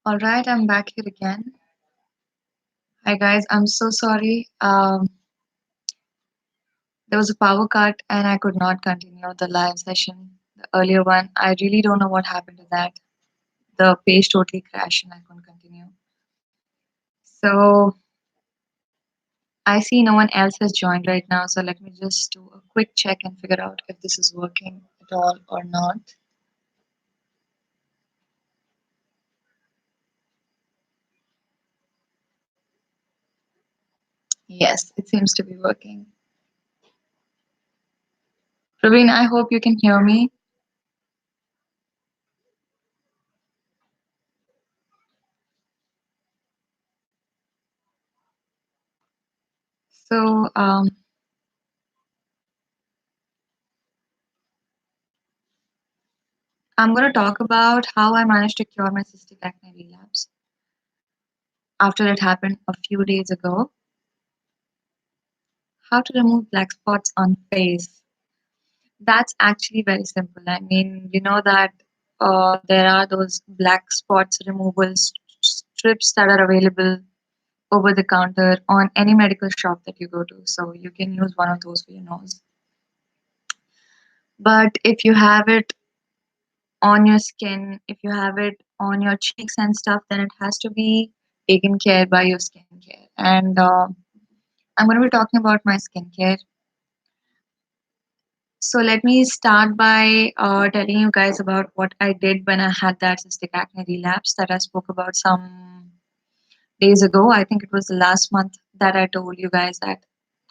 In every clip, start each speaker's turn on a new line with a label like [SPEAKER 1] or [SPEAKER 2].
[SPEAKER 1] All right, I'm back here again. Hi guys, I'm so sorry. There was a power cut and I could not continue the live session, the earlier one. I really don't know what happened to that. The page totally crashed and I couldn't continue. So I see no one else has joined right now. So let me just do a quick check and figure out if this is working at all or not. Yes, it seems to be working. Praveen, I hope you can hear me. So I'm going to talk about how I managed to cure my cystic acne relapse after it happened a few days ago. How to remove black spots on face. That's actually very simple. I mean, you know that there are those black spots removal strips that are available over the counter on any medical shop that you go to. So you can use one of those for your nose. But if you have it on your skin, if you have it on your cheeks and stuff, then it has to be taken care by your skincare. And I'm going to be talking about my skincare. So let me start by telling you guys about what I did when I had that cystic acne relapse that I spoke about some days ago. I think it was the last month that I told you guys that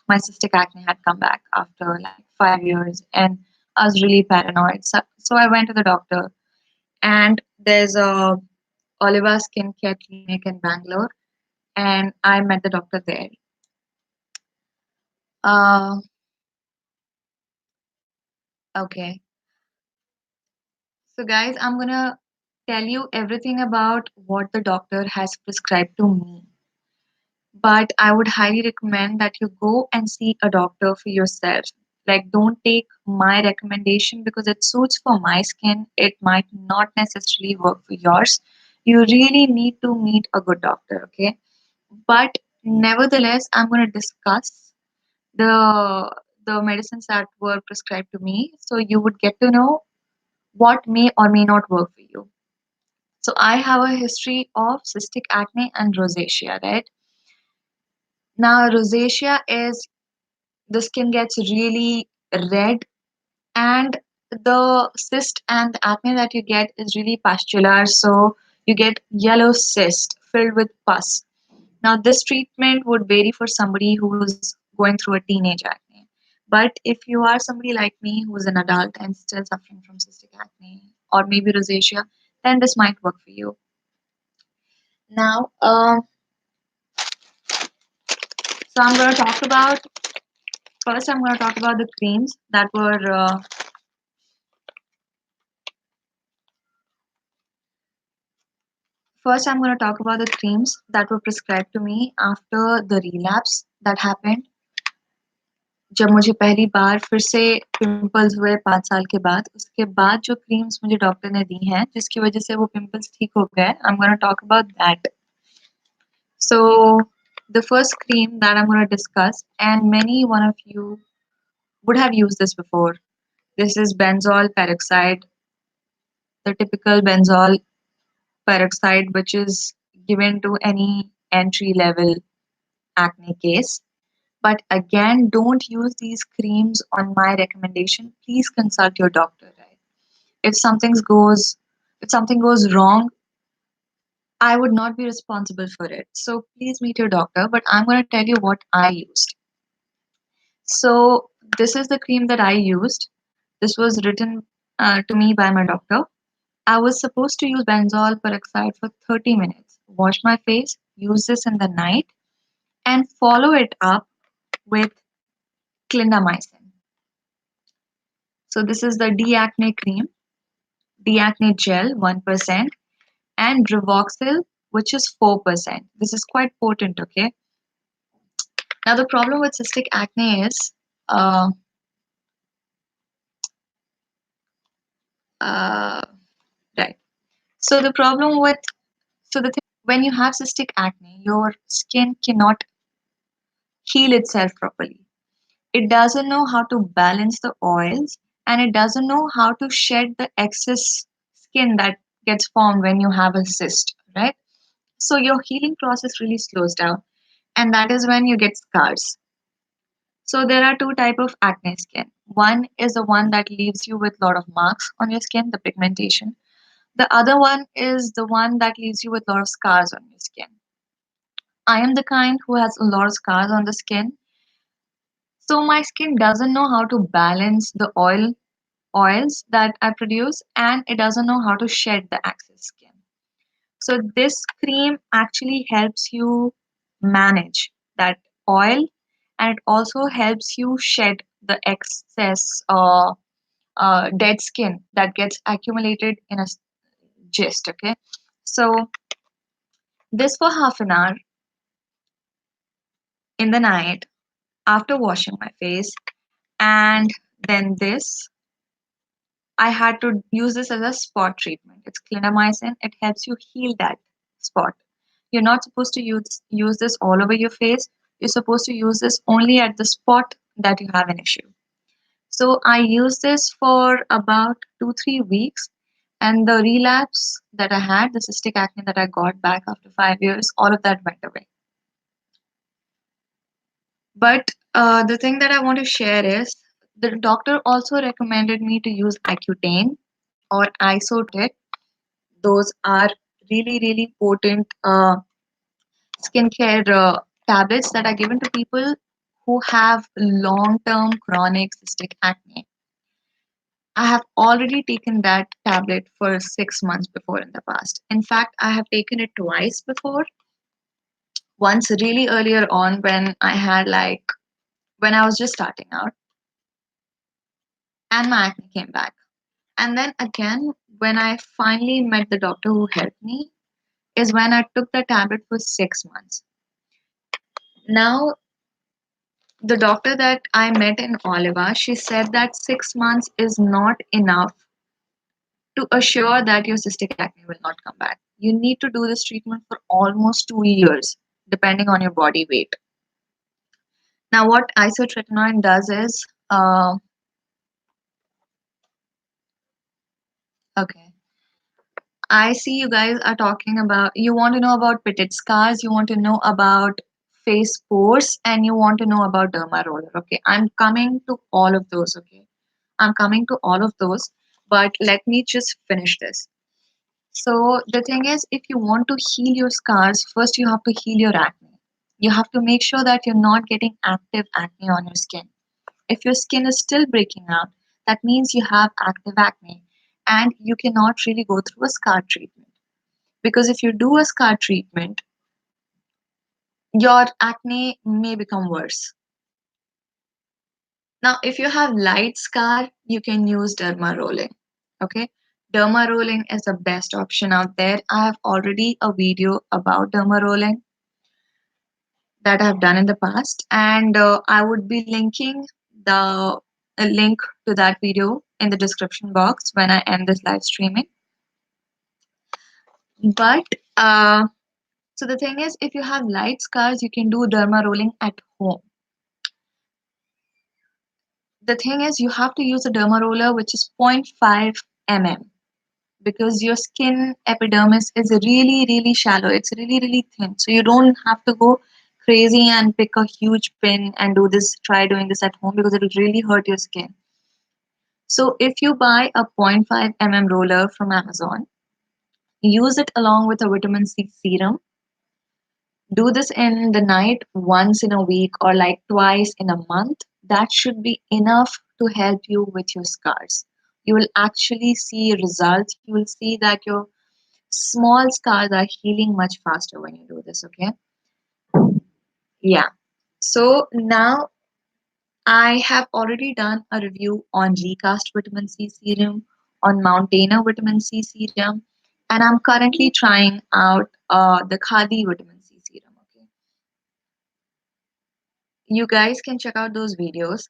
[SPEAKER 1] my cystic acne had come back after like 5 years, and I was really paranoid. So I went to the doctor, and there's a Oliva skincare clinic in Bangalore, and I met the doctor there. Uh, okay. So, guys, I'm gonna tell you everything about what the doctor has prescribed to me. But I would highly recommend that you go and see a doctor for yourself. Like, don't take my recommendation because it suits for my skin. It might not necessarily work for yours. You really need to meet a good doctor, okay? But nevertheless, I'm going to discuss the the medicines that were prescribed to me so you would get to know what may or may not work for you. So I have a history of cystic acne and rosacea, right? Now rosacea is the skin gets really red, and the cyst and the acne that you get is really pustular, so you get yellow cyst filled with pus. Now, this treatment would vary for somebody who's going through a teenage acne. But if you are somebody like me who's an adult and still suffering from cystic acne or maybe rosacea, then this might work for you. Now, so I'm going to talk about first. I'm going to talk about the creams that were. First, I'm going to talk about the creams that were prescribed to me after the relapse that happened. जब मुझे पहली बार फिर से pimples हुए 5 साल के बाद, उसके बाद जो क्रीम्स मुझे डॉक्टर ने दी हैं जिसकी वजह से वो पिंपल्स ठीक हो गए, I am gonna talk about that. So the first cream that I'm going to discuss, and many one of you would have used this before. This is benzol peroxide, the typical benzol peroxide which is given to any entry level acne case. But again, don't use these creams on my recommendation. Please consult your doctor, right? If something goes wrong, I would not be responsible for it. So please meet your doctor. But I'm going to tell you what I used. So this is the cream that I used. This was written to me by my doctor. I was supposed to use benzoyl peroxide for 30 minutes. Wash my face, use this in the night, and follow it up with clindamycin. So this is the de-acne cream, de-acne gel 1%, and Revoxil, which is 4%. This is quite potent, okay? Now the problem with cystic acne is, uh, uh, right. So the problem with When you have cystic acne, your skin cannot heal itself properly. It doesn't know how to balance the oils, and it doesn't know how to shed the excess skin that gets formed when you have a cyst, right? So your healing process really slows down, and that is when you get scars. So there are two type of acne skin. One is the one that leaves you with a lot of marks on your skin, the pigmentation. The other one is the one that leaves you with a lot of scars on your skin. I am the kind who has a lot of scars on the skin. So my skin doesn't know how to balance the oils that I produce, and it doesn't know how to shed the excess skin. So this cream actually helps you manage that oil, and it also helps you shed the excess dead skin that gets accumulated in a gist. Okay, so this for half an hour in the night after washing my face, and then this I had to use this as a spot treatment. It's clindamycin. It helps you heal that spot. You're not supposed to use this all over your face. You're supposed to use this only at the spot that you have an issue. So I used this for about 2-3 weeks, and the relapse that I had, the cystic acne that I got back after 5 years, all of that went away. But the thing that I want to share is the doctor also recommended me to use Accutane or Isotec. Those are really, really potent skincare tablets that are given to people who have long term chronic cystic acne. I have already taken that tablet for 6 months before in the past. In fact, I have taken it twice before. Once really earlier on when when I was just starting out, and my acne came back. And then again, when I finally met the doctor who helped me, is when I took the tablet for 6 months. Now, the doctor that I met in Oliva, she said that 6 months is not enough to assure that your cystic acne will not come back. You need to do this treatment for almost 2 years, depending on your body weight. Now, what isotretinoin does is, okay, I see you guys are talking about, you want to know about pitted scars, you want to know about face pores, and you want to know about derma roller. Okay, I'm coming to all of those. Okay, I'm coming to all of those, but let me just finish this. So, the thing is, if you want to heal your scars, first you have to heal your acne. You have to make sure that you're not getting active acne on your skin. If your skin is still breaking out, that means you have active acne and you cannot really go through a scar treatment. Because if you do a scar treatment, your acne may become worse. Now, if you have light scar, you can use derma rolling. Okay, derma rolling is the best option out there. I have already a video about derma rolling that I've done in the past, and I would be linking the a link to that video in the description box when I end this live streaming. But so the thing is, if you have light scars, you can do derma rolling at home. The thing is, you have to use a derma roller which is 0.5 mm because your skin epidermis is really, really shallow. It's really, really thin. So you don't have to go crazy and pick a huge pin and do this, try doing this at home because it will really hurt your skin. So if you buy a 0.5 mm roller from Amazon, use it along with a vitamin C serum. Do this in the night once in a week or like twice in a month. That should be enough to help you with your scars. You will actually see results. You will see that your small scars are healing much faster when you do this, okay? Yeah. So now I have already done a review on Recast Vitamin C Serum, on Mountainer Vitamin C Serum, and I'm currently trying out the Khadi Vitamin C Serum, okay? You guys can check out those videos.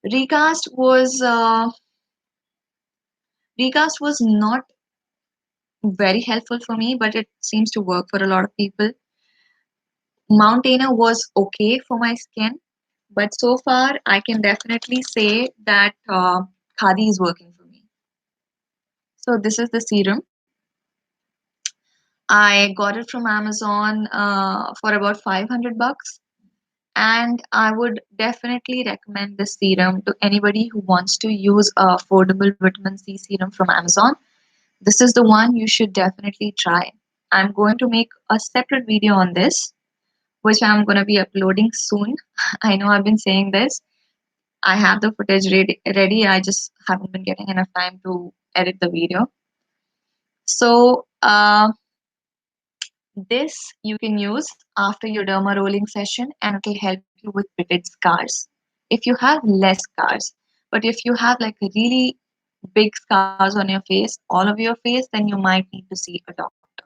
[SPEAKER 1] Recast was not very helpful for me, but it seems to work for a lot of people. Mountainer was okay for my skin, but so far I can definitely say that Khadi is working for me. So this is the serum. I got it from Amazon for about 500 bucks, and I would definitely recommend this serum to anybody who wants to use a affordable vitamin C serum from Amazon. This is the one you should definitely try. I'm going to make a separate video on this, which I'm going to be uploading soon. I know I've been saying this. I have the footage ready. I just haven't been getting enough time to edit the video. So, this you can use after your derma rolling session, and it will help you with pitted scars. If you have less scars, but if you have like really big scars on your face, all over your face, then you might need to see a doctor.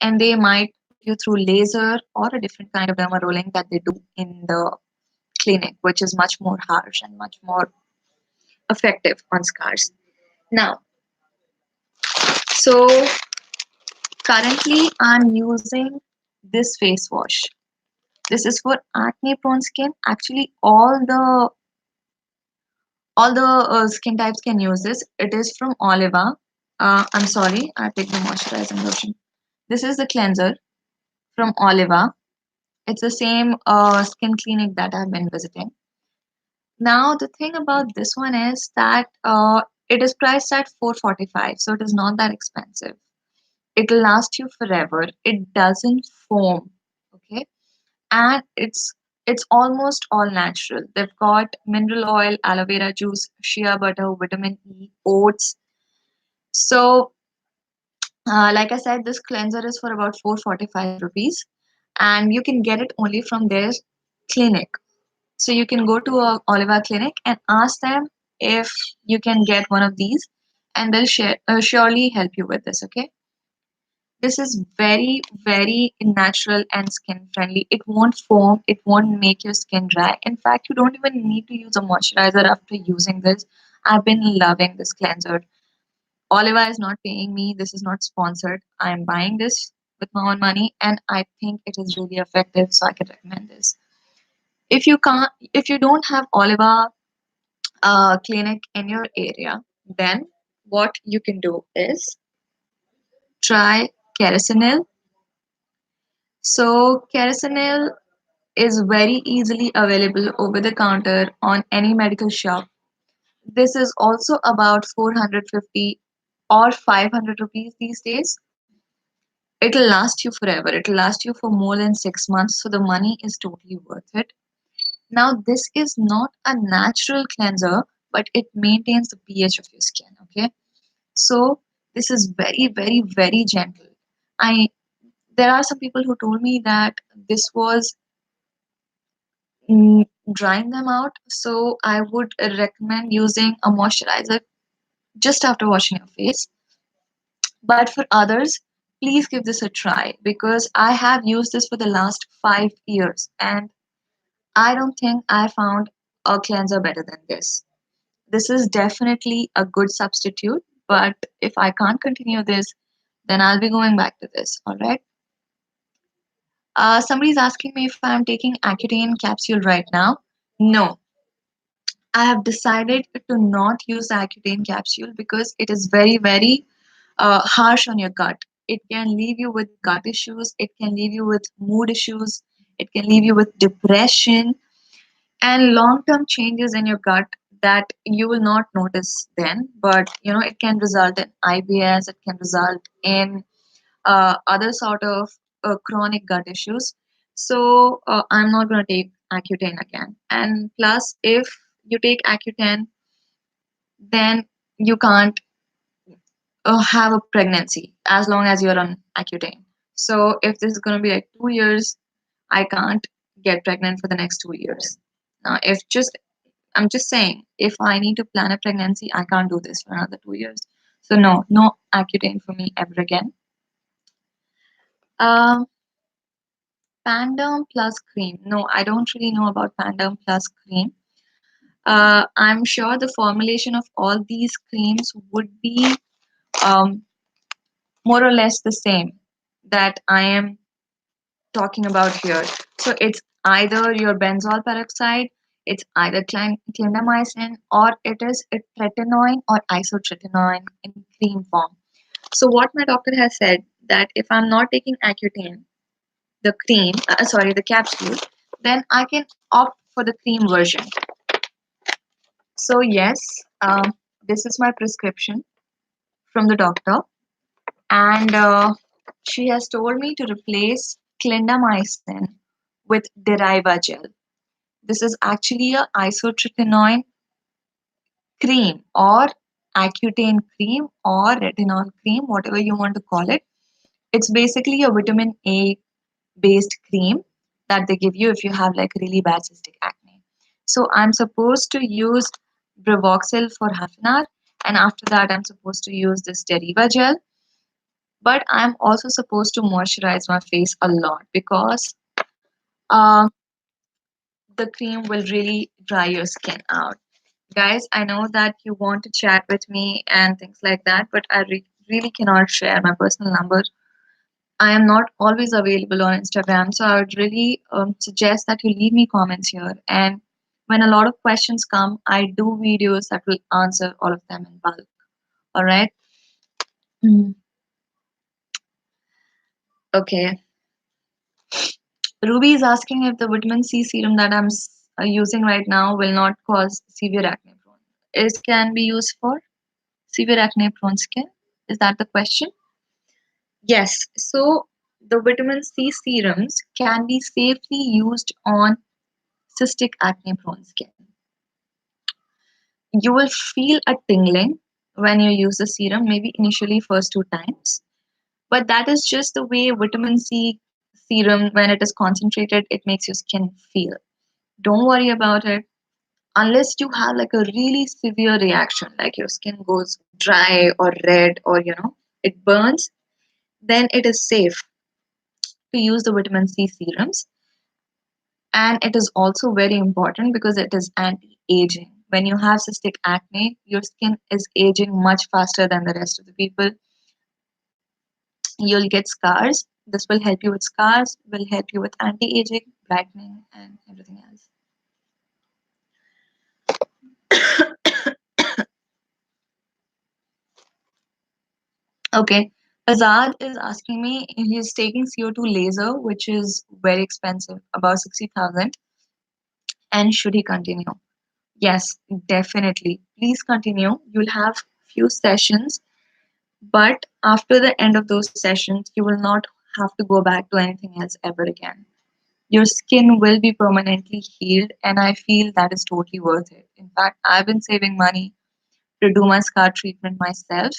[SPEAKER 1] And they might put you through laser or a different kind of derma rolling that they do in the clinic, which is much more harsh and much more effective on scars. Now, so currently I'm using this face wash. This is for acne prone skin. Actually, all the skin types can use this. It is from Oliva. I'm sorry, I picked the moisturizing lotion. This is the cleanser from Oliva. It's the same skin clinic that I've been visiting. Now, the thing about this one is that it is priced at 445, so it is not that expensive. It'll last you forever. It doesn't foam, okay? And it's almost all natural. They've got mineral oil, aloe vera juice, shea butter, vitamin E, oats. So, like I said, this cleanser is for about 445 rupees, and you can get it only from their clinic. So you can go to a Oliva clinic and ask them if you can get one of these, and they'll surely help you with this. Okay. This is very, very natural and skin friendly. It won't foam, it won't make your skin dry. In fact, you don't even need to use a moisturizer after using this. I've been loving this cleanser. Oliva is not paying me, this is not sponsored. I'm buying this with my own money, and I think it is really effective, so I can recommend this. If you don't have Oliva clinic in your area, then what you can do is try Keracnyl. So Keracnyl is very easily available over the counter on any medical shop. This is also about 450 or 500 rupees these days. It'll last you forever. It'll last you for more than 6 months, so the money is totally worth it. Now, this is not a natural cleanser, but it maintains the pH of your skin. Okay, so this is very, very, very gentle. I There are some people who told me that this was drying them out, so I would recommend using a moisturizer just after washing your face. But for others, please give this a try because I have used this for the last 5 years, and I don't think I found a cleanser better than this. This is definitely a good substitute, but if I can't continue this, then I'll be going back to this. All right. Somebody's asking me if I'm taking Accutane capsule right now. No, I have decided to not use the Accutane capsule because it is very, very harsh on your gut. It can leave you with gut issues, it can leave you with mood issues, it can leave you with depression and long term changes in your gut that you will not notice then, but it can result in IBS, it can result in other sort of chronic gut issues. So I'm not going to take Accutane again. And plus, if you take Accutane, then you can't have a pregnancy as long as you're on Accutane. So if this is going to be like 2 years, I can't get pregnant for the next 2 years. Now, if just I'm just saying, if I need to plan a pregnancy, I can't do this for another 2 years. So no, no Accutane for me ever again. Um, Panderm plus cream. No, I don't really know about Panderm plus cream. I'm sure the formulation of all these creams would be um, more or less the same that I am talking about here. So it's either your benzoyl peroxide, it's either clindamycin, or it is a tretinoin or isotretinoin in cream form. So what my doctor has said that if I'm not taking Accutane, the cream, sorry, the capsule, then I can opt for the cream version. So yes, this is my prescription from the doctor, and she has told me to replace clindamycin with Deriva gel. This is actually a isotretinoin cream or Accutane cream or retinol cream, whatever you want to call it. It's basically a vitamin A based cream that they give you if you have like really bad cystic acne. So I'm supposed to use Bravoxyl for half an hour, and after that I'm supposed to use this Deriva gel. But I'm also supposed to moisturize my face a lot because uh, the cream will really dry your skin out. Guys, I know that you want to chat with me and things like that, but I really cannot share my personal number. I am not always available on Instagram, so I would really suggest that you leave me comments here. And when a lot of questions come, I do videos that will answer all of them in bulk. All right. Mm. Okay. Ruby is asking if the vitamin C serum that I'm using right now will not cause severe acne prone. Is can be used for severe acne prone skin? Is that the question? Yes. So the vitamin C serums can be safely used on cystic acne prone skin. You will feel a tingling when you use the serum, maybe initially first 2 times, but that is just the way vitamin C serum, when it is concentrated, it makes your skin feel. Don't worry about it unless you have like a really severe reaction, like your skin goes dry or red or it burns, then it is safe to use the vitamin C serums. And it is also very important because it is anti-aging. When you have cystic acne, your skin is aging much faster than the rest of the people. You'll get scars. This will help you with scars, will help you with anti-aging, brightening, and everything else. Okay. Azad is asking me, he's taking CO2 laser, which is very expensive, about 60,000, and should he continue? Yes, definitely. Please continue. You'll have few sessions, but after the end of those sessions, you will not have to go back to anything else ever again. Your skin will be permanently healed, and I feel that is totally worth it. In fact, I've been saving money to do my scar treatment myself.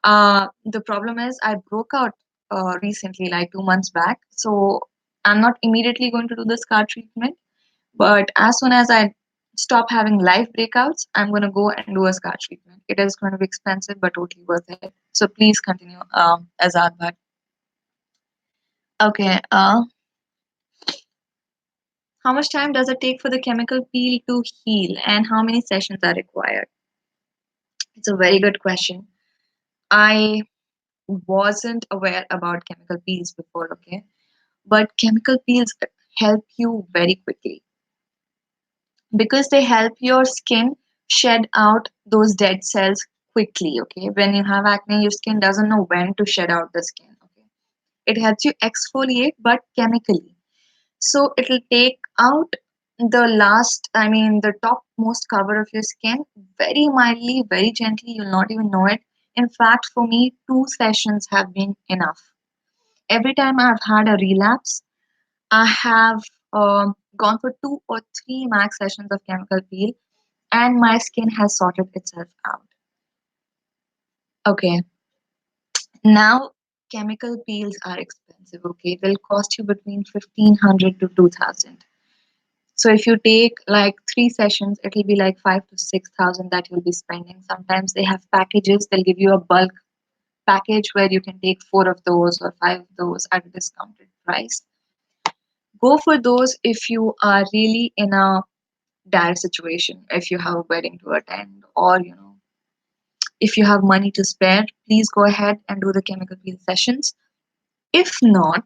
[SPEAKER 1] The problem is, I broke out recently, like 2 months back, so I'm not immediately going to do the scar treatment. But as soon as I stop having live breakouts, I'm going to go and do a scar treatment. It is going to be expensive, but totally worth it. So please continue, Azad Bhatt. Okay. How much time does it take for the chemical peel to heal, and how many sessions are required? It's a very good question. I wasn't aware about chemical peels before, okay? But chemical peels help you very quickly because they help your skin shed out those dead cells quickly, okay? When you have acne, your skin doesn't know when to shed out the skin, okay? It helps you exfoliate, but chemically. So it'll take out the the topmost cover of your skin very mildly, very gently. You'll not even know it. In fact, for me, 2 sessions have been enough. Every time I've had a relapse, I have gone for 2 or 3 max sessions of chemical peel, and my skin has sorted itself out. Okay, now chemical peels are expensive. Okay, they'll cost you between 1,500 to 2,000. So if you take like 3 sessions, it'll be like 5 to 6,000 that you'll be spending. Sometimes they have packages; they'll give you a bulk package where you can take 4 of those or 5 of those at a discounted price. Go for those if you are really in a dire situation, if you have a wedding to attend, or If you have money to spare, please go ahead and do the chemical peel sessions. If not,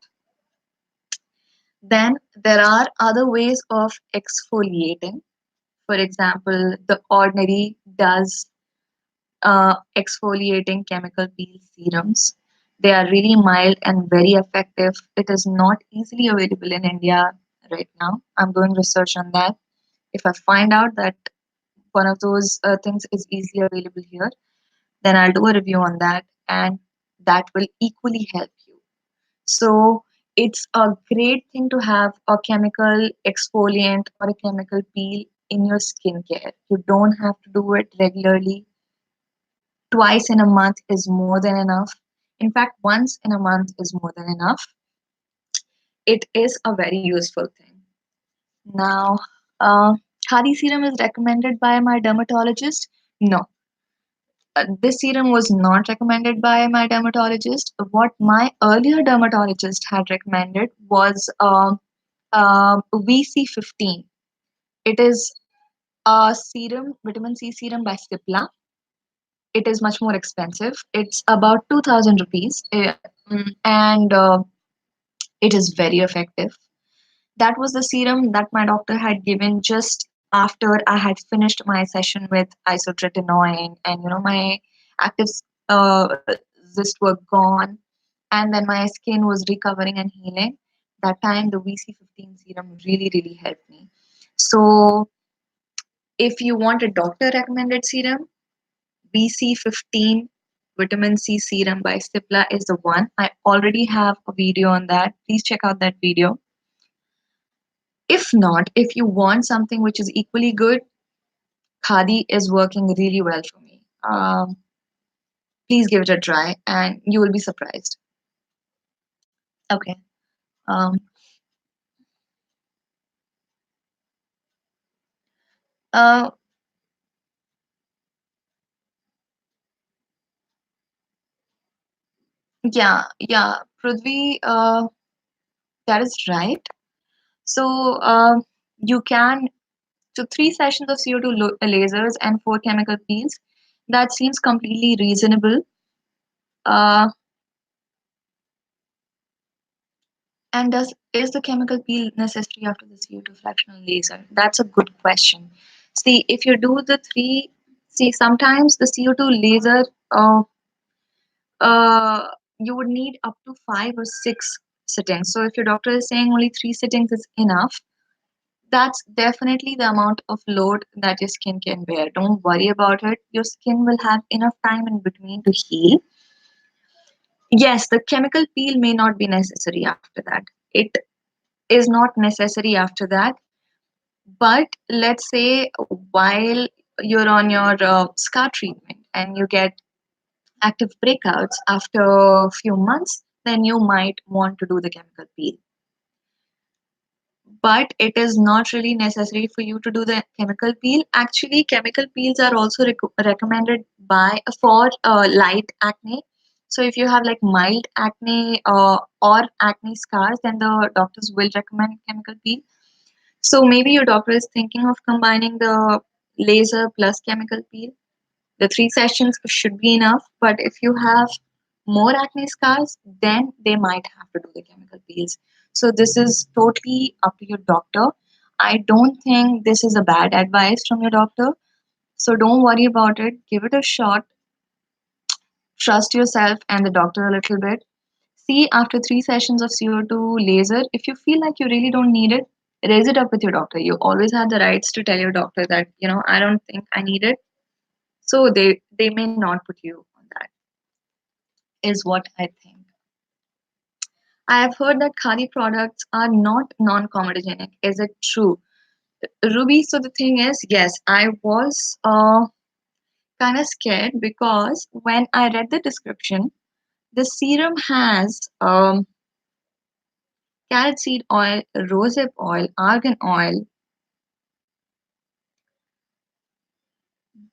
[SPEAKER 1] then there are other ways of exfoliating. For example, the Ordinary does exfoliating chemical peel serums. They are really mild and very effective. It is not easily available in India right now. I'm doing research on that. If I find out that one of those things is easily available here, then I'll do a review on that, and that will equally help you. So it's a great thing to have a chemical exfoliant or a chemical peel in your skincare. You don't have to do it regularly. Twice in a month is more than enough. In fact, once in a month is more than enough. It is a very useful thing. Now, uh, Khadi serum is recommended by my dermatologist? No, this serum was not recommended by my dermatologist. What my earlier dermatologist had recommended was VC15. It is a serum, vitamin C serum by Cipla. It is much more expensive. It's about 2000 rupees, and it is very effective. That was the serum that my doctor had given just after I had finished my session with isotretinoin, and my active uh, cysts were gone, and then my skin was recovering and healing. That time the VC15 serum really really helped me. So if you want a doctor recommended serum, VC15 vitamin C serum by Cipla is the one. I already have a video on that. Please check out that video. If not, if you want something which is equally good, Khadi is working really well for me. Please give it a try and you will be surprised. Okay. Um, uh, yeah, Prithvi, that is right. So you can, so 3 sessions of CO2 lasers and 4 chemical peels. That seems completely reasonable. Uh, and does is the chemical peel necessary after the CO2 fractional laser? That's a good question. See, if you do the three, see, sometimes the CO2 laser, uh, you would need up to 5 or 6 sittings. So if your doctor is saying only 3 sittings is enough, that's definitely the amount of load that your skin can bear. Don't worry about it. Your skin will have enough time in between to heal. Yes, the chemical peel may not be necessary after that. It is not necessary after that. But let's say while you're on your scar treatment and you get active breakouts after a few months, then you might want to do the chemical peel. But it is not really necessary for you to do the chemical peel. Actually, chemical peels are also recommended by for light acne. So if you have like mild acne or acne scars, then the doctors will recommend chemical peel. So maybe your doctor is thinking of combining the laser plus chemical peel. The 3 sessions should be enough, but if you have more acne scars, then they might have to do the chemical peels. So this is totally up to your doctor. I don't think this is a bad advice from your doctor. So don't worry about it. Give it a shot. Trust yourself and the doctor a little bit. See, after 3 sessions of CO2 laser, if you feel like you really don't need it, raise it up with your doctor. You always have the rights to tell your doctor that, I don't think I need it. So they may not put you on that, is what I think. I have heard that Khadi products are not non-comedogenic. Is it true? Ruby, so the thing is, yes, I was kind of scared because when I read the description, the serum has carrot seed oil, rosehip oil, argan oil,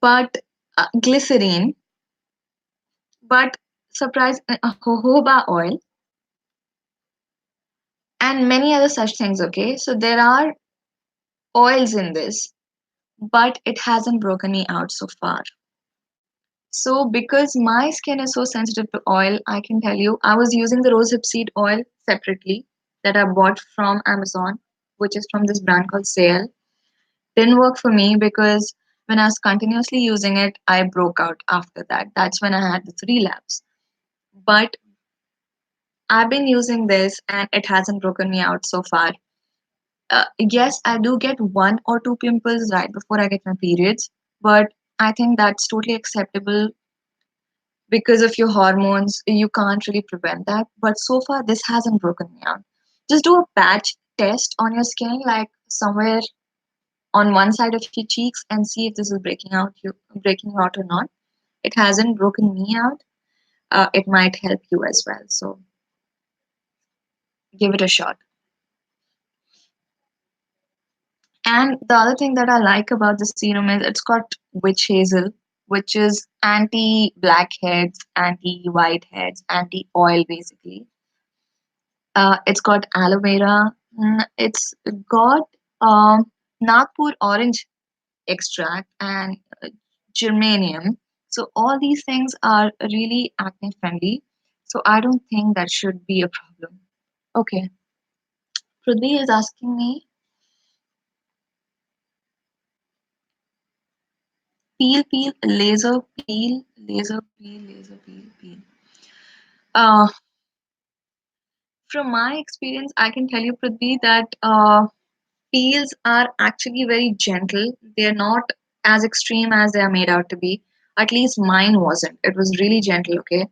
[SPEAKER 1] but glycerine, but surprise, jojoba oil, and many other such things. Okay, so there are oils in this, but it hasn't broken me out so far. So, because my skin is so sensitive to oil, I can tell you, I was using the Rosehip Seed Oil separately that I bought from Amazon, which is from this brand called Sale. Didn't work for me because when I was continuously using it, I broke out after that. That's when I had this relapse. But I've been using this and it hasn't broken me out so far. Yes, I do get one or two pimples right before I get my periods, but I think that's totally acceptable because of your hormones. You can't really prevent that. But so far, this hasn't broken me out. Just do a patch test on your skin, like somewhere on one side of your cheeks, and see if this is breaking you out or not. It hasn't broken me out. It might help you as well. So give it a shot. And the other thing that I like about the serum is it's got witch hazel, which is anti blackheads, anti whiteheads, anti oil basically. It's got aloe vera. It's got Nagpur orange extract and germanium. So all these things are really acne friendly. So I don't think that should be a problem. Okay, Prithvi is asking me laser peel. Uh, from my experience, I can tell you, Prithvi, that peels are actually very gentle. They're not as extreme as they are made out to be. At least mine wasn't. It was really gentle, okay?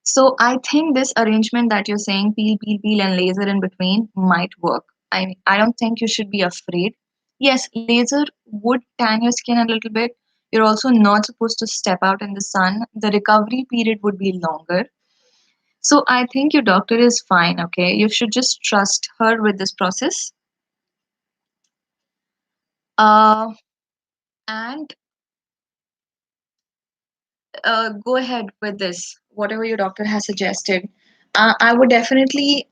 [SPEAKER 1] So I think this arrangement that you're saying, peel, and laser in between, might work. I don't think you should be afraid. Yes, laser would tan your skin a little bit. You're also not supposed to step out in the sun. The recovery period would be longer. So I think your doctor is fine, okay? You should just trust her with this process. Uh, and go ahead with this, whatever your doctor has suggested. I would definitely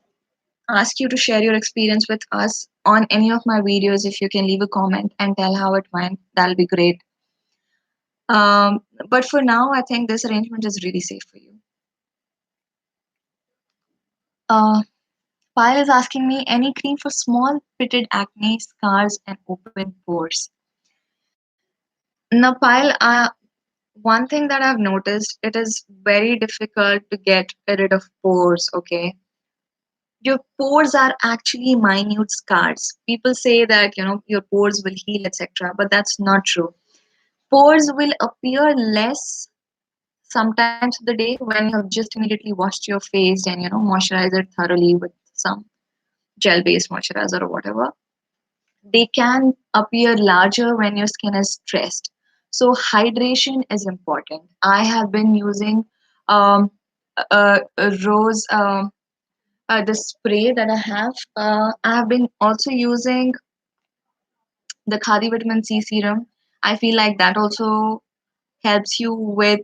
[SPEAKER 1] ask you to share your experience with us on any of my videos. If you can leave a comment and tell how it went, that'll be great. But for now, I think this arrangement is really safe for you. Uh, Pyle is asking me any cream for small pitted acne, scars, and open pores. Now, Pyle, one thing that I've noticed, it is very difficult to get rid of pores, okay? Your pores are actually minute scars. People say that, your pores will heal, etc., but that's not true. Pores will appear less sometimes of the day when you have just immediately washed your face and, moisturized it thoroughly with some gel based moisturizer or whatever. They can appear larger when your skin is stressed. So hydration is important. I have been using a rose the spray that I have. I have been also using the Khadi vitamin C serum. I feel like that also helps you with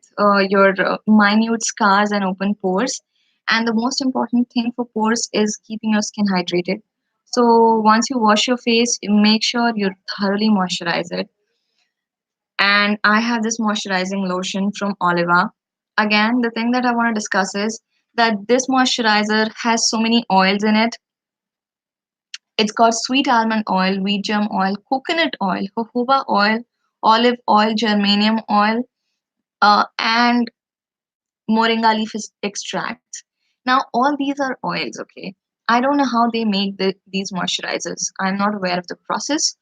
[SPEAKER 1] your minute scars and open pores. And the most important thing for pores is keeping your skin hydrated. So once you wash your face, you make sure you thoroughly moisturize it. And I have this moisturizing lotion from Oliva. Again, the thing that I want to discuss is that this moisturizer has so many oils in it. It's got sweet almond oil, wheat germ oil, coconut oil, jojoba oil, olive oil, germanium oil, and moringa leaf extracts. Now, all these are oils, okay? I don't know how they make these moisturizers. I'm not aware of the process.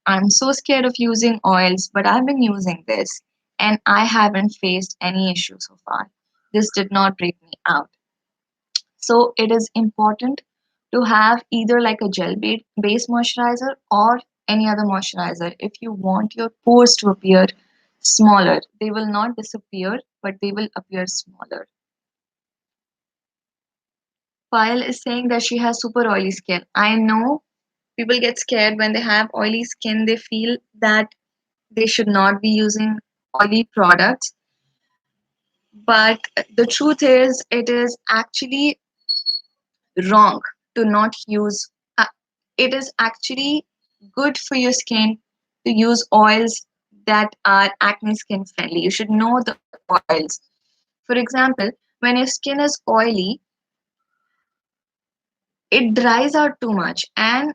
[SPEAKER 1] I'm so scared of using oils, but I've been using this and I haven't faced any issue so far. This did not break me out. So it is important to have either like a based moisturizer or any other moisturizer if you want your pores to appear smaller. They will not disappear, but they will appear smaller. Payal is saying that she has super oily skin. I know people get scared when they have oily skin. They feel that they should not be using oily products. But the truth is, it is actually wrong to not use. Uh, it is actually good for your skin to use oils that are acne skin friendly. You should know the oils. For example, when your skin is oily, it dries out too much, and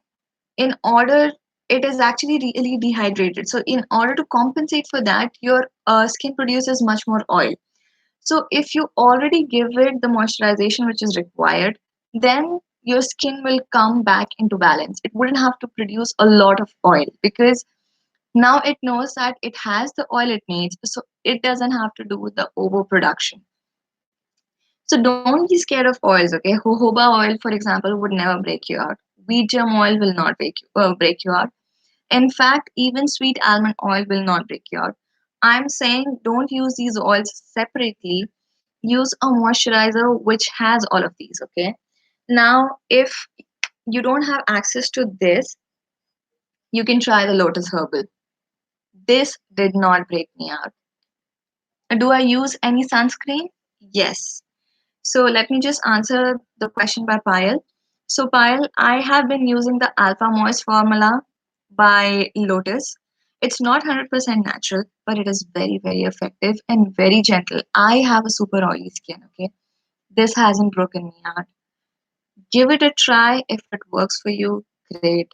[SPEAKER 1] in order it is actually really dehydrated. So in order to compensate for that, your skin produces much more oil. So if you already give it the moisturization which is required, then your skin will come back into balance. It wouldn't have to produce a lot of oil because now it knows that it has the oil it needs, so it doesn't have to do the overproduction. So don't be scared of oils, okay? Jojoba oil, for example, would never break you out. Wheat germ oil will not break you out. In fact, even sweet almond oil will not break you out. I'm saying don't use these oils separately. Use a moisturizer which has all of these, okay? Now, if you don't have access to this, you can try the Lotus Herbal. This did not break me out. Do I use any sunscreen? Yes. So let me just answer the question by Payal. So Payal, I have been using the Alpha Moist formula by Lotus. It's not 100% natural, but it is very, very effective and very gentle. I have a super oily skin, okay? This hasn't broken me out. Give it a try. If it works for you, great.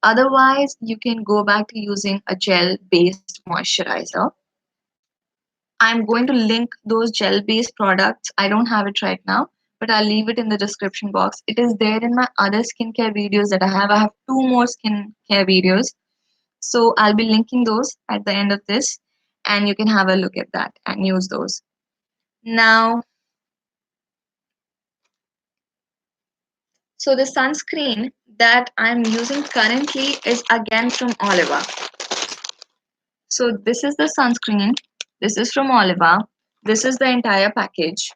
[SPEAKER 1] Otherwise, you can go back to using a gel based moisturizer. I'm going to link those gel based products. I don't have it right now, but I'll leave it in the description box. It is there in my other skincare videos that I have. I have two more skincare videos. So I'll be linking those at the end of this, and you can have a look at that and use those. Now, so the sunscreen that I'm using currently is again from Oliva. So this is the sunscreen. This is from Oliva. This is the entire package.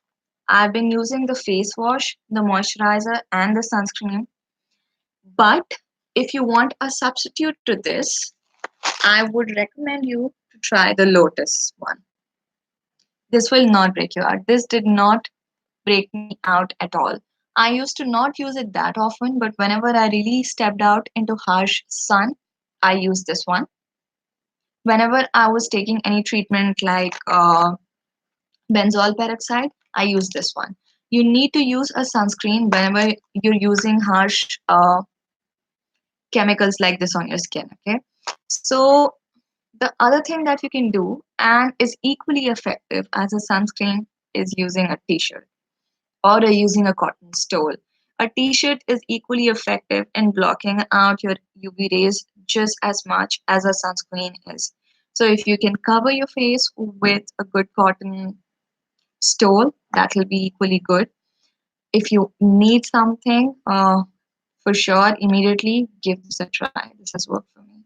[SPEAKER 1] I've been using the face wash, the moisturizer, and the sunscreen. But if you want a substitute to this, I would recommend you to try the Lotus one. This will not break you out. This did not break me out at all. I used to not use it that often, but whenever I really stepped out into harsh sun, I used this one. Whenever I was taking any treatment like benzoyl peroxide, I use this one. You need to use a sunscreen whenever you're using harsh chemicals like this on your skin, okay? So the other thing that you can do and is equally effective as a sunscreen is using a t-shirt or using a cotton stole. A t-shirt is equally effective in blocking out your UV rays just as much as a sunscreen is. So if you can cover your face with a good cotton stole, that will be equally good. If you need something, for sure, immediately give this a try. This has worked for me.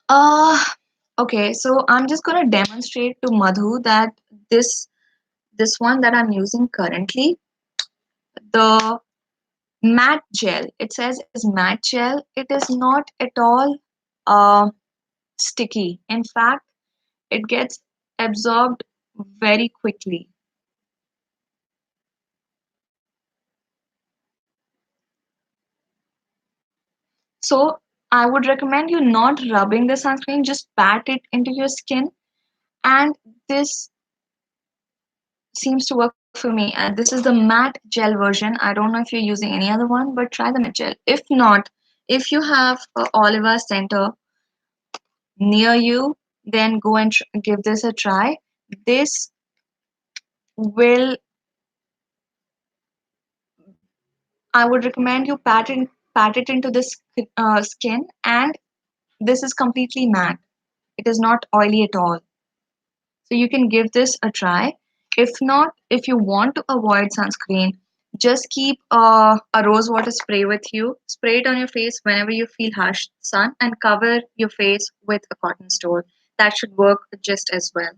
[SPEAKER 1] Uh, okay, so I'm just gonna demonstrate to Madhu that this this one that I'm using currently, the matte gel. It says is matte gel. It is not at all sticky. In fact, it gets absorbed very quickly. So I would recommend you not rubbing the sunscreen, just pat it into your skin. And this seems to work for me. And this is the matte gel version. I don't know if you're using any other one, but try the matte gel. If not, if you have a Oliva Center near you, then go and give this a try. This will, I would recommend you pat it into the skin, and this is completely matte. It is not oily at all. So you can give this a try. If not, if you want to avoid sunscreen, just keep a rose water spray with you. Spray it on your face whenever you feel harsh sun and cover your face with a cotton stole. That should work just as well.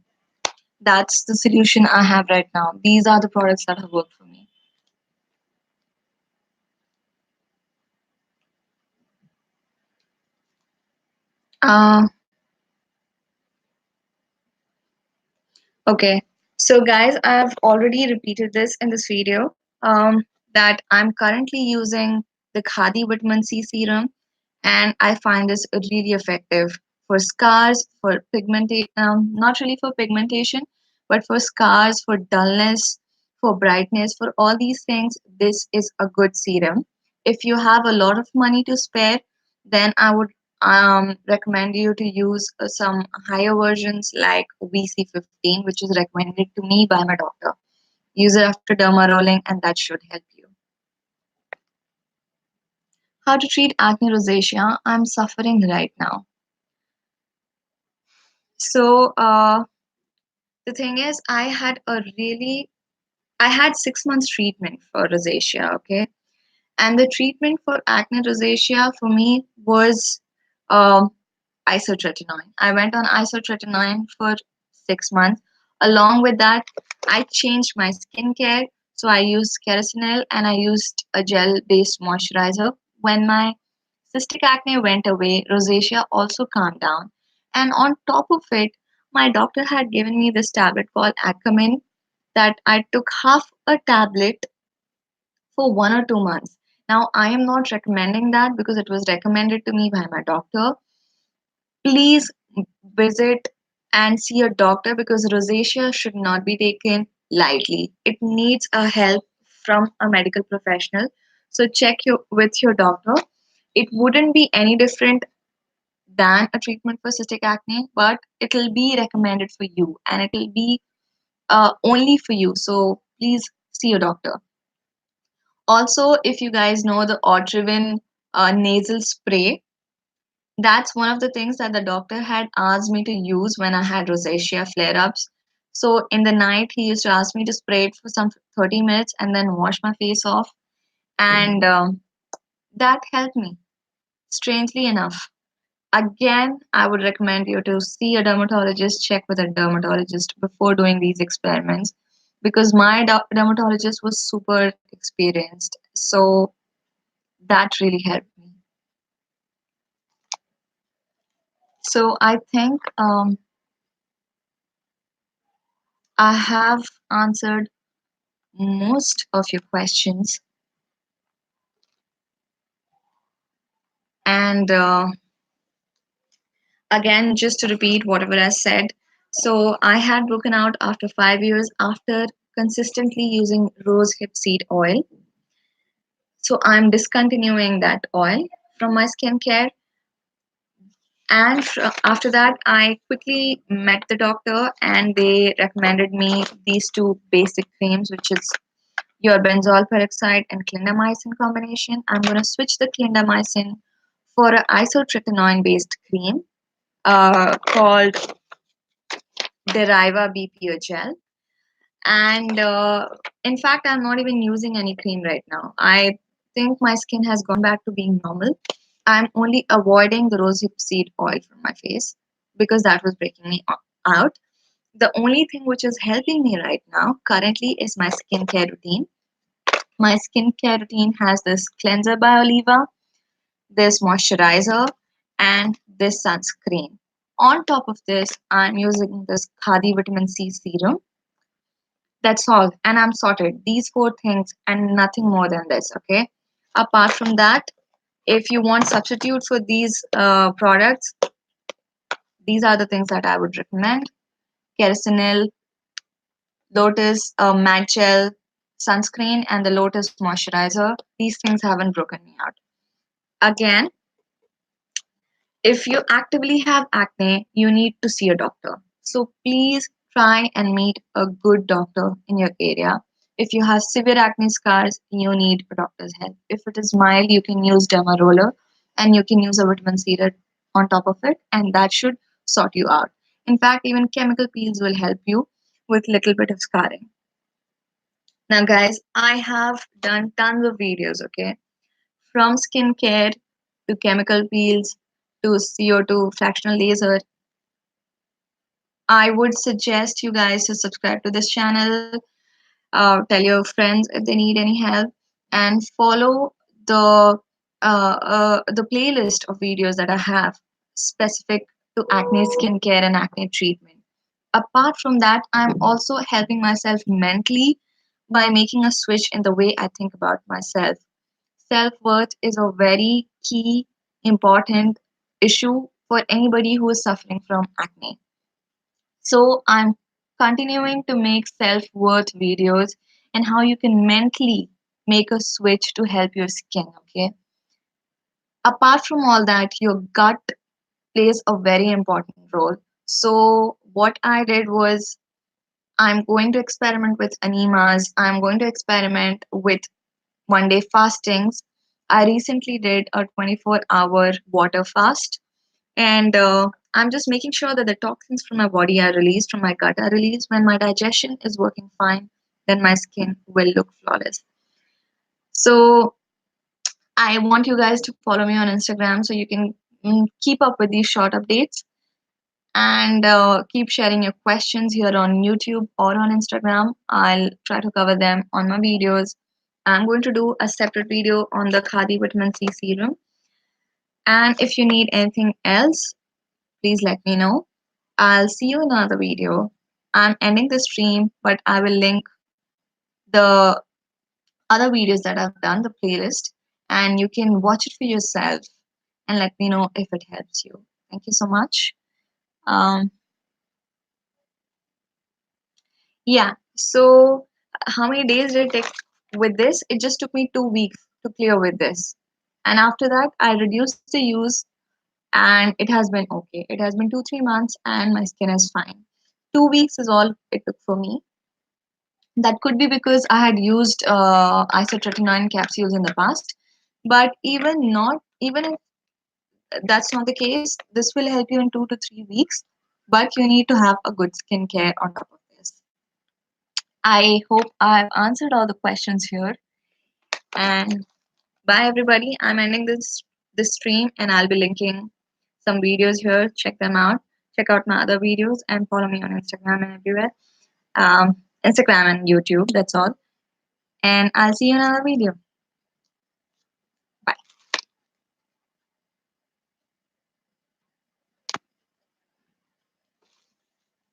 [SPEAKER 1] That's the solution I have right now. These are the products that have worked for me. Uh, okay. So guys, I've already repeated this in this video that I'm currently using the Khadi Vitamin C serum, and I find this really effective for scars, for not really for pigmentation, but for scars, for dullness, for brightness, for all these things. This is a good serum. If you have a lot of money to spare, then I would recommend you to use some higher versions like VC15, which is recommended to me by my doctor. Use it after derma rolling, and that should help you. How to treat acne rosacea? I'm suffering right now. So the thing is, I had 6 months treatment for rosacea, okay, and the treatment for acne rosacea for me was um, isotretinoin. I went on isotretinoin for 6 months. Along with that, I changed my skincare. So I used Keracnyl and I used a gel-based moisturizer. When my cystic acne went away, rosacea also calmed down. And on top of it, my doctor had given me this tablet called Accutane that I took half a tablet for 1 or 2 months. Now, I am not recommending that because it was recommended to me by my doctor. Please visit and see a doctor because rosacea should not be taken lightly. It needs a help from a medical professional. So check with your doctor. It wouldn't be any different than a treatment for cystic acne, but it'll be recommended for you and it'll be only for you. So please see your doctor. Also, if you guys know the Otrivin nasal spray, that's one of the things that the doctor had asked me to use when I had rosacea flare ups. So in the night, he used to ask me to spray it for some 30 minutes and then wash my face off. And that helped me, strangely enough. Again, I would recommend you to see a dermatologist, check with a dermatologist before doing these experiments because my dermatologist was super experienced. So that really helped me. So I think I have answered most of your questions. And again, just to repeat whatever I said, so I had broken out after 5 years after consistently using Rosehip Seed Oil. So I'm discontinuing that oil from my skincare. And after that, I quickly met the doctor and they recommended me these two basic creams, which is your benzoyl peroxide and clindamycin combination. I'm going to switch the clindamycin for an isotretinoin based cream called Deriva BPO gel. And in fact, I'm not even using any cream right now. I think my skin has gone back to being normal. I'm only avoiding the rosehip seed oil from my face because that was breaking me out. The only thing which is helping me right now currently is my skincare routine. My skincare routine has this cleanser by Oliva, this moisturizer, and this sunscreen. On top of this, I'm using this Khadi vitamin C serum. That's all, and I'm sorted. These four things and nothing more than this, okay? Apart from that, if you want substitute for these products, these are the things that I would recommend. Keracnyl, Lotus MatteGel Sunscreen, and the Lotus Moisturizer. These things haven't broken me out. Again, if you actively have acne, you need to see a doctor. So please try and meet a good doctor in your area. If you have severe acne scars, you need a doctor's help. If it is mild, you can use Derma Roller and you can use a vitamin C on top of it, and that should sort you out. In fact, even chemical peels will help you with little bit of scarring. Now, guys, I have done tons of videos, okay? From skincare to chemical peels to CO2 fractional laser. I would suggest you guys to subscribe to this channel, tell your friends if they need any help, and follow the playlist of videos that I have specific to acne skincare and acne treatment. Apart from that, I'm also helping myself mentally by making a switch in the way I think about myself. Self worth is a very key important issue for anybody who is suffering from acne. So I'm continuing to make self-worth videos and how you can mentally make a switch to help your skin, okay? Apart from all that, your gut plays a very important role. So what I did was I'm going to experiment with enemas. I'm going to experiment with 1 day fastings. I recently did a 24-hour water fast, and I'm just making sure that the toxins from my body are released, from my gut are released. When my digestion is working fine, then my skin will look flawless. So I want you guys to follow me on Instagram so you can keep up with these short updates, and keep sharing your questions here on YouTube or on Instagram. I'll try to cover them on my videos. I'm going to do a separate video on the Khadi Vitamin C Serum. And if you need anything else, please let me know. I'll see you in another video. I'm ending the stream, but I will link the other videos that I've done, the playlist, and you can watch it for yourself and let me know if it helps you. Thank you so much. Um, yeah, so how many days did it take with this? It just took me 2 weeks to clear with this. And after that, I reduced the use and it has been okay. It has been 2, 3 months and my skin is fine. 2 weeks is all it took for me. That could be because I had used isotretinoin capsules in the past, but even if that's not the case, this will help you in 2 to 3 weeks. But you need to have a good skincare on top of this. I hope I've answered all the questions here. And bye everybody. I'm ending this stream and I'll be linking some videos here. Check them out. Check out my other videos and follow me on Instagram and everywhere. Instagram and YouTube. That's all. And I'll see you in another video.